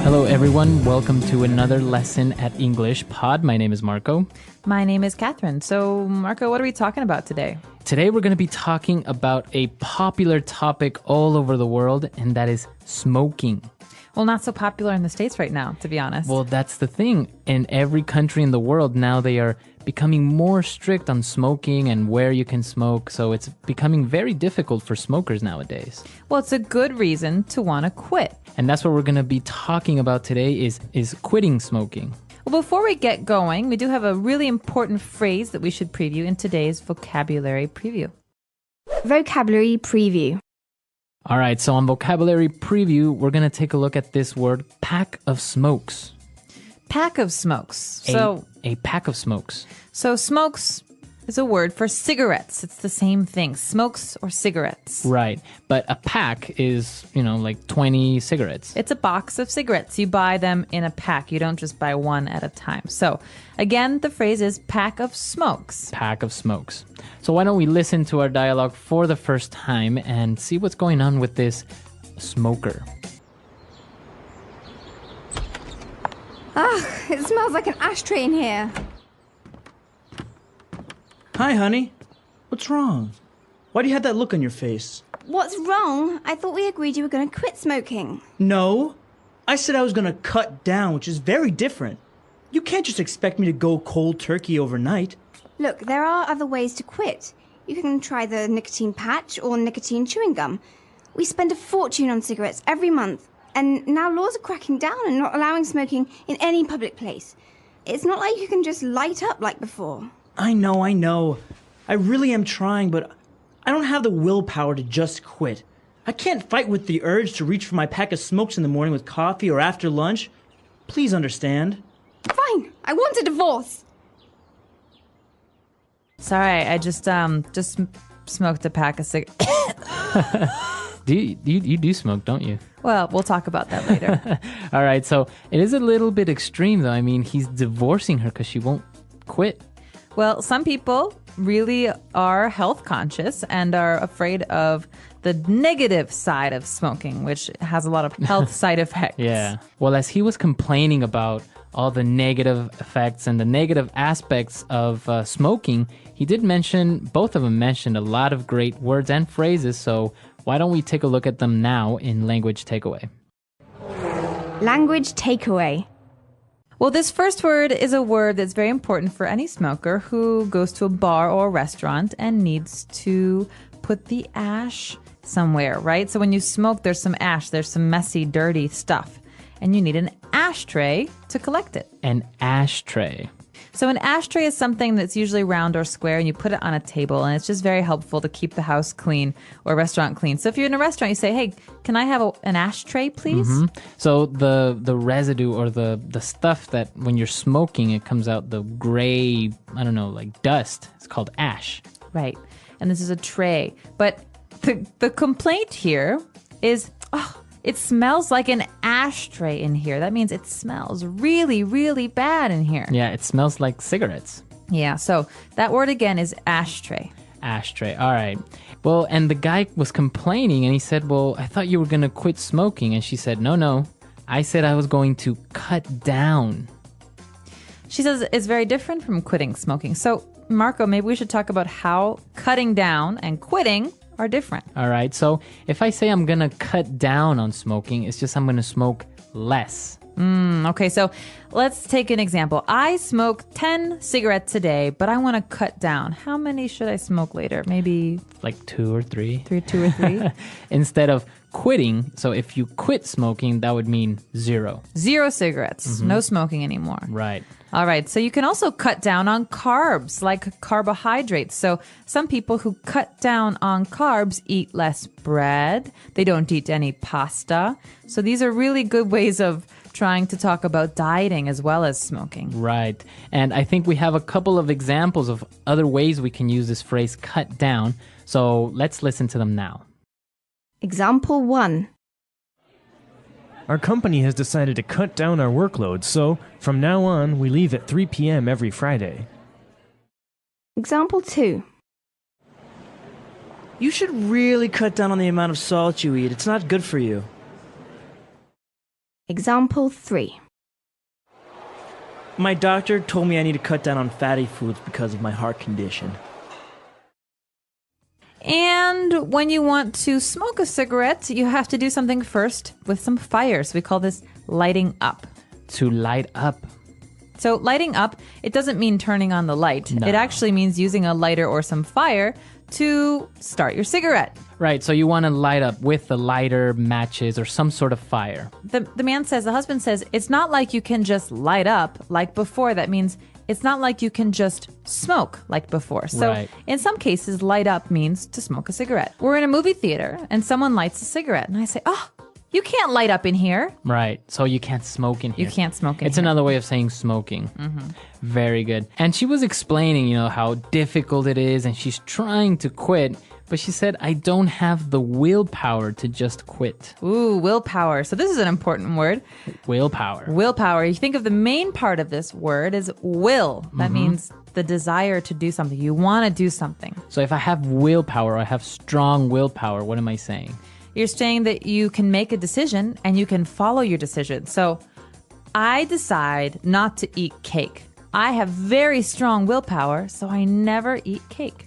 Hello, everyone. Welcome to another lesson at English Pod. My name is Marco. My name is Catherine. So, Marco, what are we talking about today? Today, we're going to be talking about a popular topic all over the world, and that is smoking. Well, not so popular in the States right now, to be honest. Well, that's the thing. In every country in the world now, they are becoming more strict on smoking and where you can smoke. So it's becoming very difficult for smokers nowadays. Well, it's a good reason to want to quit. And that's what we're going to be talking about today is quitting smoking. Well, before we get going, we do have a really important phrase that we should preview in today's vocabulary preview. Vocabulary preview. All right, so on vocabulary preview, we're going to take a look at this word, pack of smokes. Pack of smokes. A pack of smokes. So smokes is a word for cigarettes. It's the same thing, smokes or cigarettes. Right, but a pack is, like 20 cigarettes. It's a box of cigarettes. You buy them in a pack. You don't just buy one at a time. So again, the phrase is pack of smokes. Pack of smokes. So why don't we listen to our dialogue for the first time and see what's going on with this smoker. Ugh, it smells like an ashtray in here. Hi, honey. What's wrong? Why do you have that look on your face? What's wrong? I thought we agreed you were going to quit smoking. No. I said I was going to cut down, which is very different. You can't just expect me to go cold turkey overnight. Look, there are other ways to quit. You can try the nicotine patch or nicotine chewing gum. We spend a fortune on cigarettes every month, and now laws are cracking down and not allowing smoking in any public place. It's not like you can just light up like before. I know. I really am trying, but I don't have the willpower to just quit. I can't fight with the urge to reach for my pack of smokes in the morning with coffee or after lunch. Please understand. Fine, I want a divorce. Sorry, I just smoked a pack of cigarettes. You do smoke, don't you? Well, we'll talk about that later. All right, so it is a little bit extreme, though. I mean, he's divorcing her because she won't quit. Well, some people really are health conscious and are afraid of the negative side of smoking, which has a lot of health side effects. Yeah. Well, as he was complaining about all the negative effects and the negative aspects of smoking, he did mention, both of them mentioned a lot of great words and phrases. So why don't we take a look at them now in Language Takeaway? Language takeaway. Well, this first word is a word that's very important for any smoker who goes to a bar or a restaurant and needs to put the ash somewhere, right? So when you smoke, there's some ash, there's some messy, dirty stuff, and you need an ashtray to collect it. An ashtray. So an ashtray is something that's usually round or square, and you put it on a table, and it's just very helpful to keep the house clean or a restaurant clean. So if you're in a restaurant, you say, hey, can I have an ashtray, please? Mm-hmm. So the residue or the stuff that when you're smoking, it comes out the gray, I don't know, like dust. It's called ash. Right. And this is a tray. But the complaint here is, it smells like an ashtray in here. That means it smells really, really bad in here. Yeah, it smells like cigarettes. Yeah, so that word again is ashtray. Ashtray. All right. Well, and the guy was complaining and he said, well, I thought you were going to quit smoking. And she said, no. I said I was going to cut down. She says it's very different from quitting smoking. So, Marco, maybe we should talk about how cutting down and quitting are different. All right. So if I say I'm going to cut down on smoking, it's just I'm going to smoke less. Okay, so let's take an example. I smoke 10 cigarettes a day, but I want to cut down. How many should I smoke later? Maybe like 2 or 3. 2 or 3? Instead of quitting. So if you quit smoking, that would mean 0. 0 cigarettes. No smoking anymore. Right. All right. So you can also cut down on carbs, like carbohydrates. So some people who cut down on carbs eat less bread. They don't eat any pasta. So these are really good ways of trying to talk about dieting as well as smoking. Right. And I think we have a couple of examples of other ways we can use this phrase cut down. So let's listen to them now. Example 1. Our company has decided to cut down our workload, so from now on, we leave at 3 p.m. every Friday. Example 2. You should really cut down on the amount of salt you eat. It's not good for you. Example 3. My doctor told me I need to cut down on fatty foods because of my heart condition. And when you want to smoke a cigarette, you have to do something first with some fire. So we call this lighting up. To light up. So lighting up, it doesn't mean turning on the light. No. It actually means using a lighter or some fire to start your cigarette. Right, so you want to light up with a lighter, matches, or some sort of fire. The man says, the husband says, it's not like you can just light up like before. That means it's not like you can just smoke like before. So Right. in some cases, light up means to smoke a cigarette. We're in a movie theater and someone lights a cigarette. And I say, oh, you can't light up in here. Right, so you can't smoke in here. You can't smoke in It's here. another way of saying smoking. Very good. And she was explaining, how difficult it is, and she's trying to quit, but she said, I don't have the willpower to just quit. Ooh, willpower. So this is an important word. Willpower. Willpower. You think of the main part of this word is will. That means the desire to do something. You want to do something. So if I have willpower, I have strong willpower, what am I saying? You're saying that you can make a decision and you can follow your decision. So I decide not to eat cake. I have very strong willpower, so I never eat cake.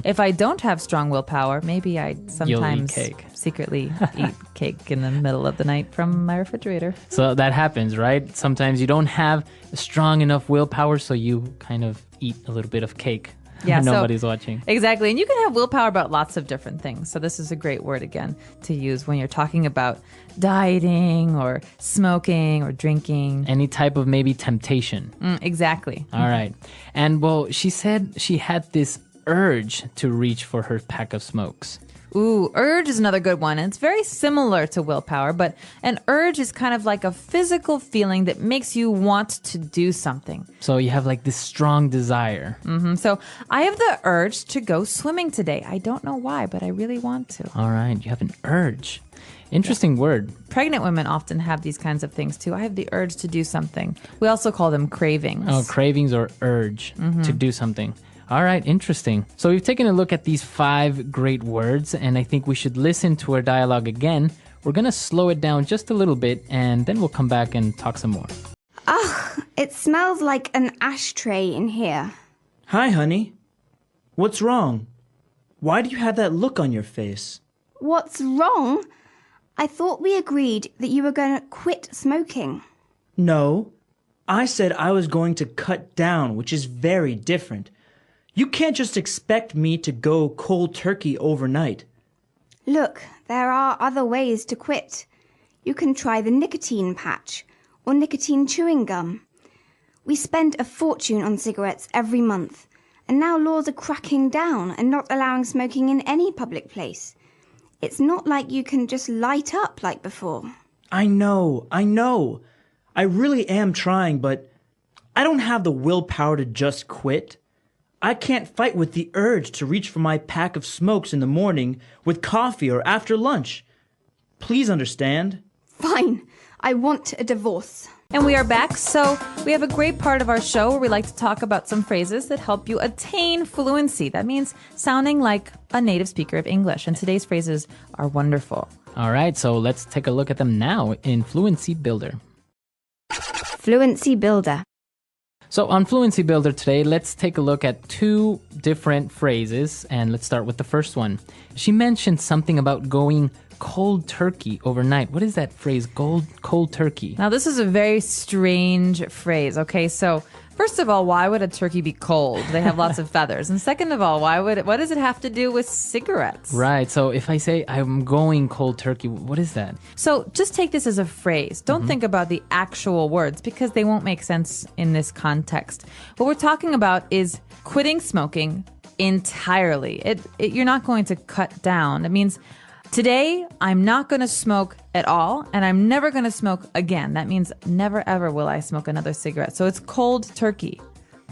If I don't have strong willpower, maybe I sometimes cake. secretly eat cake in the middle of the night from my refrigerator. So that happens, right? Sometimes you don't have strong enough willpower, so you kind of eat a little bit of cake. Yeah, when so- nobody's watching. Exactly. And you can have willpower about lots of different things. So this is a great word, again, to use when you're talking about dieting or smoking or drinking. Any type of maybe temptation. Exactly. All right. And well, she said she had this urge to reach for her pack of smokes. Ooh, urge is another good one. And it's very similar to willpower, but an urge is kind of like a physical feeling that makes you want to do something. So you have like this strong desire. So I have the urge to go swimming today. I don't know why, but I really want to. All right. You have an urge. Interesting word. Pregnant women often have these kinds of things too. I have the urge to do something. We also call them cravings. Oh, cravings or urge to do something. All right, interesting. So we've taken a look at these 5 great words, and I think we should listen to our dialogue again. We're going to slow it down just a little bit, and then we'll come back and talk some more. Ugh, it smells like an ashtray in here. Hi, honey. What's wrong? Why do you have that look on your face? What's wrong? I thought we agreed that you were going to quit smoking. No, I said I was going to cut down, which is very different. You can't just expect me to go cold turkey overnight. Look, there are other ways to quit. You can try the nicotine patch or nicotine chewing gum. We spend a fortune on cigarettes every month, and now laws are cracking down and not allowing smoking in any public place. It's not like you can just light up like before. I know. I really am trying, but I don't have the willpower to just quit. I can't fight with the urge to reach for my pack of smokes in the morning with coffee or after lunch. Please understand. Fine, I want a divorce. And we are back. So we have a great part of our show where we like to talk about some phrases that help you attain fluency. That means sounding like a native speaker of English. And today's phrases are wonderful. All right, so let's take a look at them now in Fluency Builder. Fluency Builder. So on Fluency Builder today, let's take a look at 2 different phrases, and let's start with the first one. She mentioned something about going cold turkey overnight. What is that phrase, cold turkey? Now, this is a very strange phrase. Okay, so first of all, why would a turkey be cold? They have lots of feathers. And second of all, what does it have to do with cigarettes? Right, so if I say I'm going cold turkey, what is that? So just take this as a phrase. Don't think about the actual words because they won't make sense in this context. What we're talking about is quitting smoking entirely. You're not going to cut down. It means today I'm not going to smoke at all, and I'm never going to smoke again. That means never ever will I smoke another cigarette. So it's cold turkey.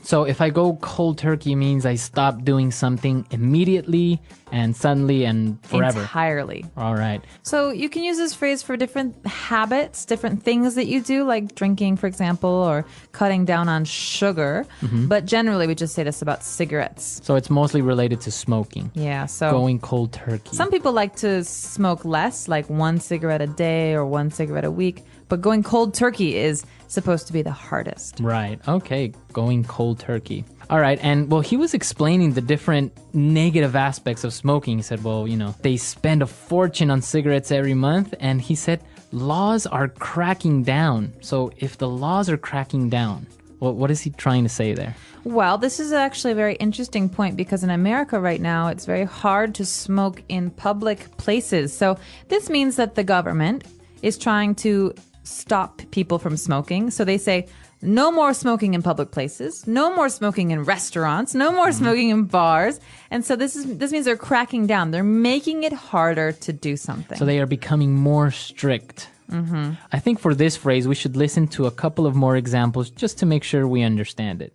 So if I go cold turkey, it means I stop doing something immediately and suddenly and forever. Entirely. All right. So you can use this phrase for different habits, different things that you do, like drinking, for example, or cutting down on sugar. But generally, we just say this about cigarettes. So it's mostly related to smoking. Yeah, so Going cold turkey. some people like to smoke less, like one cigarette a day or one cigarette a week. But going cold turkey is supposed to be the hardest. Right. Okay. Going cold turkey. All right. And well, he was explaining the different negative aspects of smoking. He said, well, they spend a fortune on cigarettes every month. And he said, laws are cracking down. So if the laws are cracking down, what is he trying to say there? Well, this is actually a very interesting point because in America right now, it's very hard to smoke in public places. So this means that the government is trying to stop people from smoking. So they say, no more smoking in public places, no more smoking in restaurants, no more smoking in bars. And so this means they're cracking down. They're making it harder to do something. So they are becoming more strict. I think for this phrase, we should listen to a couple of more examples just to make sure we understand it.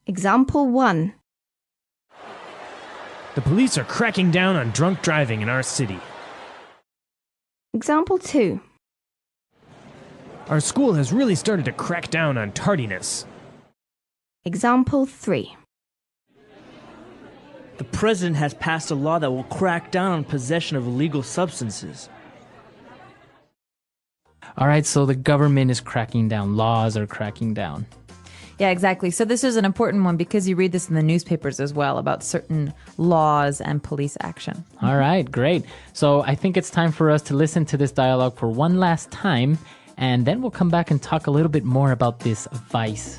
Example 1. The police are cracking down on drunk driving in our city. Example 2. Our school has really started to crack down on tardiness. Example 3. The president has passed a law that will crack down on possession of illegal substances. All right, so the government is cracking down. Laws are cracking down. Yeah, exactly. So this is an important one because you read this in the newspapers as well about certain laws and police action. All right, great. So I think it's time for us to listen to this dialogue for one last time, and then we'll come back and talk a little bit more about this vice.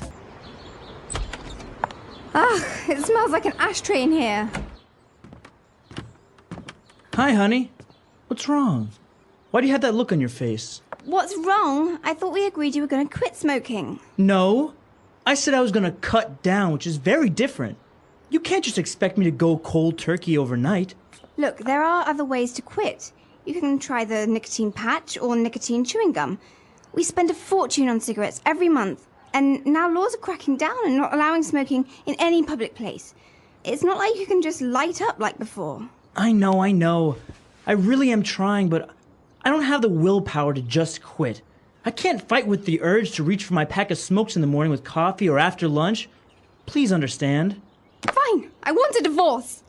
It smells like an ashtray in here. Hi, honey. What's wrong? Why do you have that look on your face? What's wrong? I thought we agreed you were going to quit smoking. No. I said I was going to cut down, which is very different. You can't just expect me to go cold turkey overnight. Look, there are other ways to quit. You can try the nicotine patch or nicotine chewing gum. We spend a fortune on cigarettes every month, and now laws are cracking down and not allowing smoking in any public place. It's not like you can just light up like before. I know. I really am trying, but I don't have the willpower to just quit. I can't fight with the urge to reach for my pack of smokes in the morning with coffee or after lunch. Please understand. Fine, I want a divorce.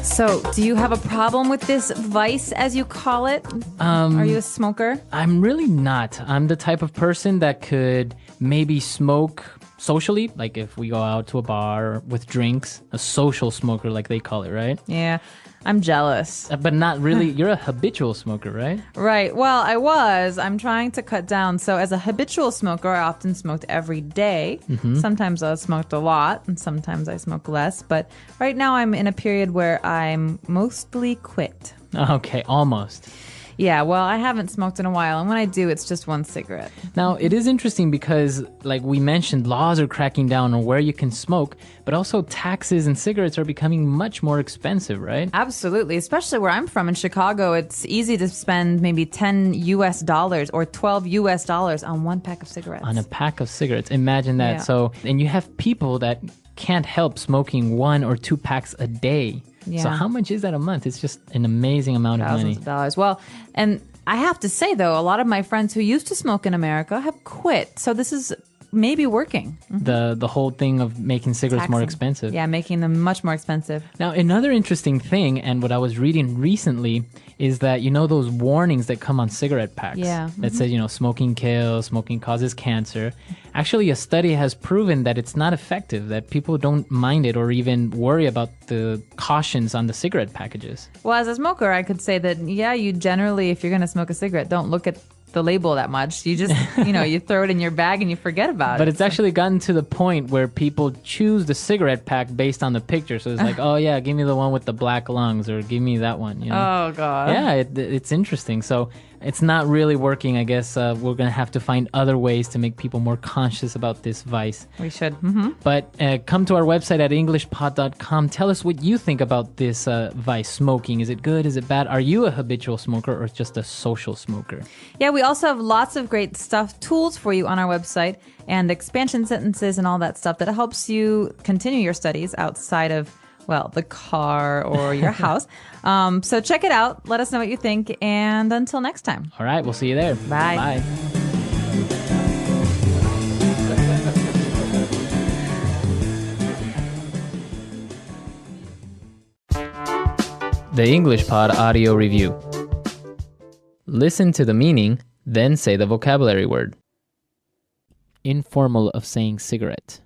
So do you have a problem with this vice, as you call it? Are you a smoker? I'm really not. I'm the type of person that could maybe smoke socially, like if we go out to a bar with drinks, a social smoker like they call it, right? Yeah, I'm jealous. But not really. You're a habitual smoker, right? Right. Well, I'm trying to cut down. So as a habitual smoker, I often smoked every day. Sometimes I smoked a lot and sometimes I smoke less. But right now I'm in a period where I'm mostly quit. Okay, almost. Yeah, well, I haven't smoked in a while, and when I do, it's just one cigarette. Now, it is interesting because, like we mentioned, laws are cracking down on where you can smoke, but also taxes and cigarettes are becoming much more expensive, right? Absolutely, especially where I'm from in Chicago. It's easy to spend maybe $10 or $12 on one pack of cigarettes. On a pack of cigarettes. Imagine that. Yeah. So, and you have people that can't help smoking 1 or 2 packs a day. Yeah. So how much is that a month? It's just an amazing amount of money. Thousands of dollars. Well, and I have to say, though, a lot of my friends who used to smoke in America have quit. So this is maybe working. The whole thing of making cigarettes more Taxing. expensive. Yeah, making them much more expensive. Now, another interesting thing, and what I was reading recently, is that, those warnings that come on cigarette packs Yeah. that says, smoking kills, smoking causes cancer. Actually, a study has proven that it's not effective, that people don't mind it or even worry about the cautions on the cigarette packages. Well, as a smoker, I could say that, yeah, you generally, if you're going to smoke a cigarette, don't look at the label that much. You just, you throw it in your bag and you forget about it. But it's actually gotten to the point where people choose the cigarette pack based on the picture. So it's like, oh yeah, give me the one with the black lungs, or give me that one. Oh, God. Yeah, it's interesting. So it's not really working. I guess we're going to have to find other ways to make people more conscious about this vice. We should. But come to our website at EnglishPod.com. Tell us what you think about this vice, smoking. Is it good? Is it bad? Are you a habitual smoker or just a social smoker? Yeah, we also have lots of great stuff, tools for you on our website, and expansion sentences and all that stuff that helps you continue your studies outside of well, the car or your house. So check it out. Let us know what you think. And until next time. All right, we'll see you there. Bye. Bye. The English Pod Audio Review. Listen to the meaning, then say the vocabulary word. Informal of saying cigarette.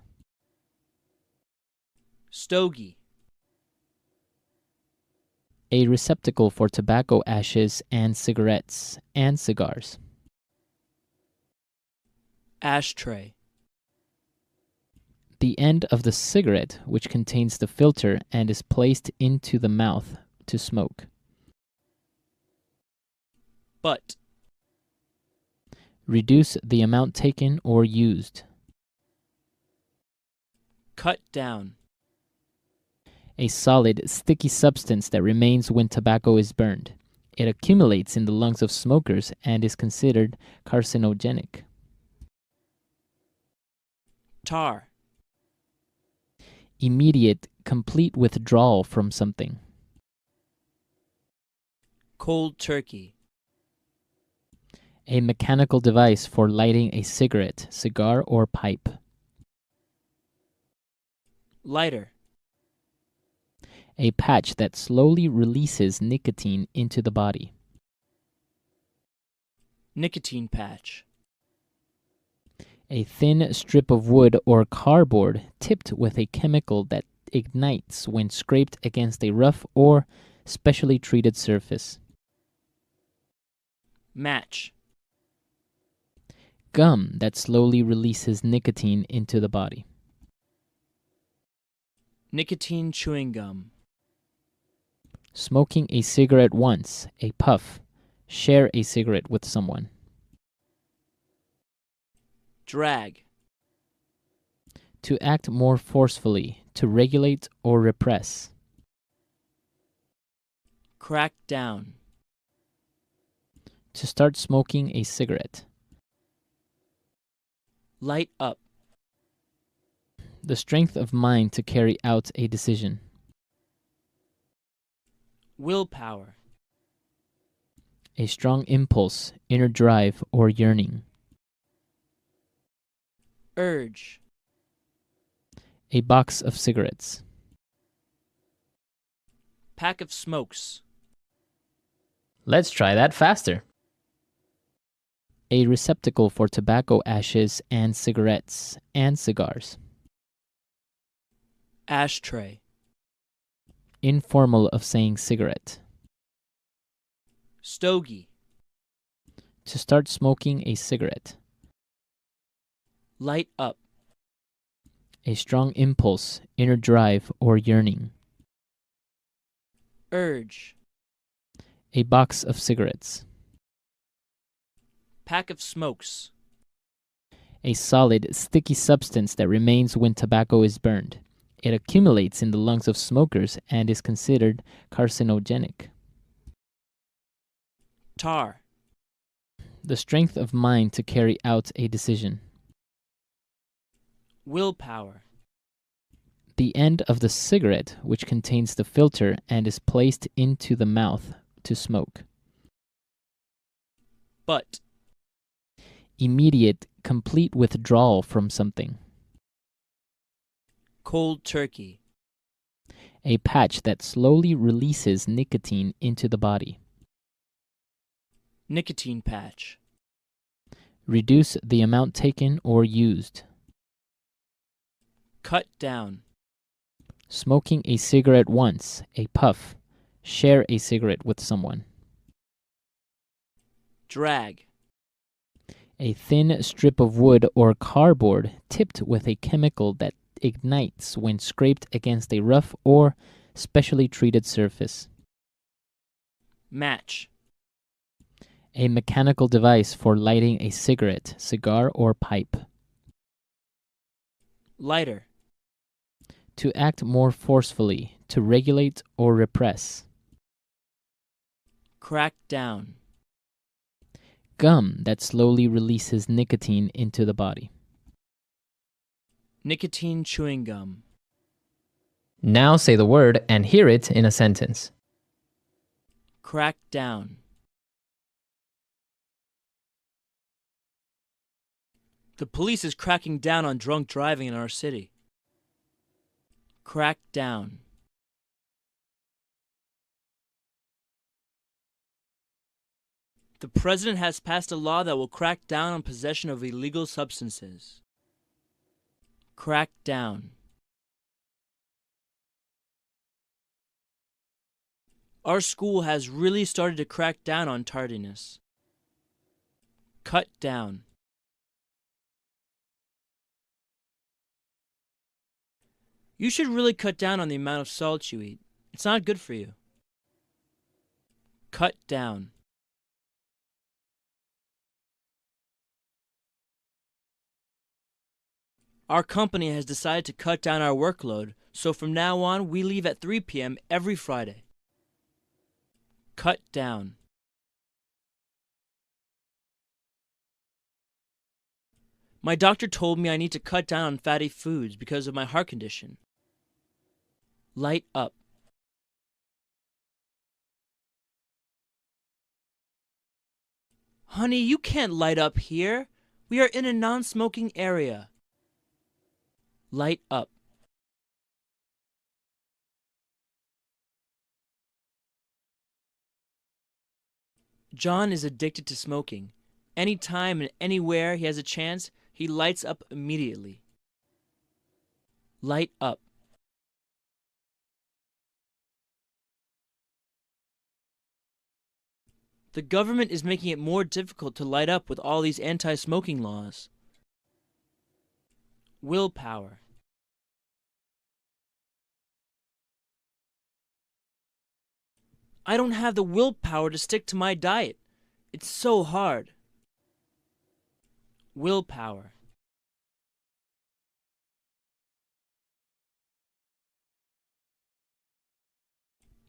Stogie. A receptacle for tobacco ashes and cigarettes and cigars. Ashtray. The end of the cigarette which contains the filter and is placed into the mouth to smoke. Butt. Reduce the amount taken or used. Cut down. A solid, sticky substance that remains when tobacco is burned. It accumulates in the lungs of smokers and is considered carcinogenic. Tar. Immediate, complete withdrawal from something. Cold turkey. A mechanical device for lighting a cigarette, cigar, or pipe. Lighter. A patch that slowly releases nicotine into the body. Nicotine patch. A thin strip of wood or cardboard tipped with a chemical that ignites when scraped against a rough or specially treated surface. Match. Gum that slowly releases nicotine into the body. Nicotine chewing gum. Smoking a cigarette once, a puff. Share a cigarette with someone. Drag. To act more forcefully, to regulate or repress. Crack down. To start smoking a cigarette. Light up. The strength of mind to carry out a decision. Willpower. A strong impulse, inner drive, or yearning. Urge. A box of cigarettes. Pack of smokes. Let's try that faster. A receptacle for tobacco ashes and cigarettes and cigars. Ashtray. Informal of saying cigarette. Stogie. To start smoking a cigarette. Light up. A strong impulse, inner drive, or yearning. Urge. A box of cigarettes. Pack of smokes. A solid, sticky substance that remains when tobacco is burned. It accumulates in the lungs of smokers and is considered carcinogenic. Tar. The strength of mind to carry out a decision. Willpower. The end of the cigarette which contains the filter and is placed into the mouth to smoke. Butt. Immediate, complete withdrawal from something. Cold turkey. A patch that slowly releases nicotine into the body. Nicotine patch. Reduce the amount taken or used. Cut down. Smoking a cigarette once, a puff. Share a cigarette with someone. Drag. A thin strip of wood or cardboard tipped with a chemical that ignites when scraped against a rough or specially treated surface. Match. A mechanical device for lighting a cigarette, cigar, or pipe. Lighter. To act more forcefully, to regulate or repress. Crack down. Gum that slowly releases nicotine into the body. Nicotine chewing gum. Now say the word and hear it in a sentence. Crack down. The police is cracking down on drunk driving in our city. Crack down. The president has passed a law that will crack down on possession of illegal substances. Crack down. Our school has really started to crack down on tardiness. Cut down. You should really cut down on the amount of salt you eat. It's not good for you. Cut down. Our company has decided to cut down our workload, so from now on we leave at 3 p.m. every Friday. Cut down. My doctor told me I need to cut down on fatty foods because of my heart condition. Light up. Honey, you can't light up here. We are in a non-smoking area. Light up. John is addicted to smoking. Anytime and anywhere he has a chance, he lights up immediately. Light up. The government is making it more difficult to light up with all these anti-smoking laws. Willpower. I don't have the willpower to stick to my diet. It's so hard. Willpower.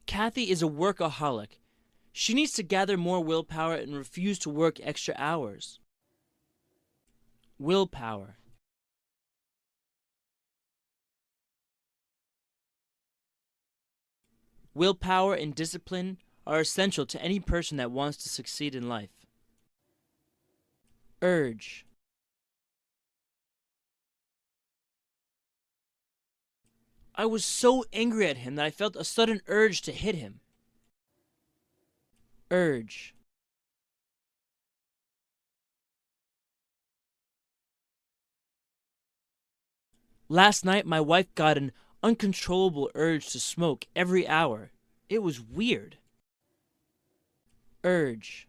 Kathy is a workaholic. She needs to gather more willpower and refuse to work extra hours. Willpower. Willpower and discipline are essential to any person that wants to succeed in life. Urge. I was so angry at him that I felt a sudden urge to hit him. Urge. Last night, my wife got an uncontrollable urge to smoke every hour. It was weird. Urge.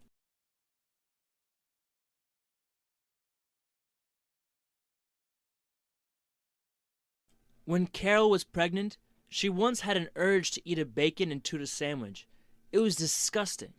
When Carol was pregnant, she once had an urge to eat a bacon and tuna sandwich. It was disgusting.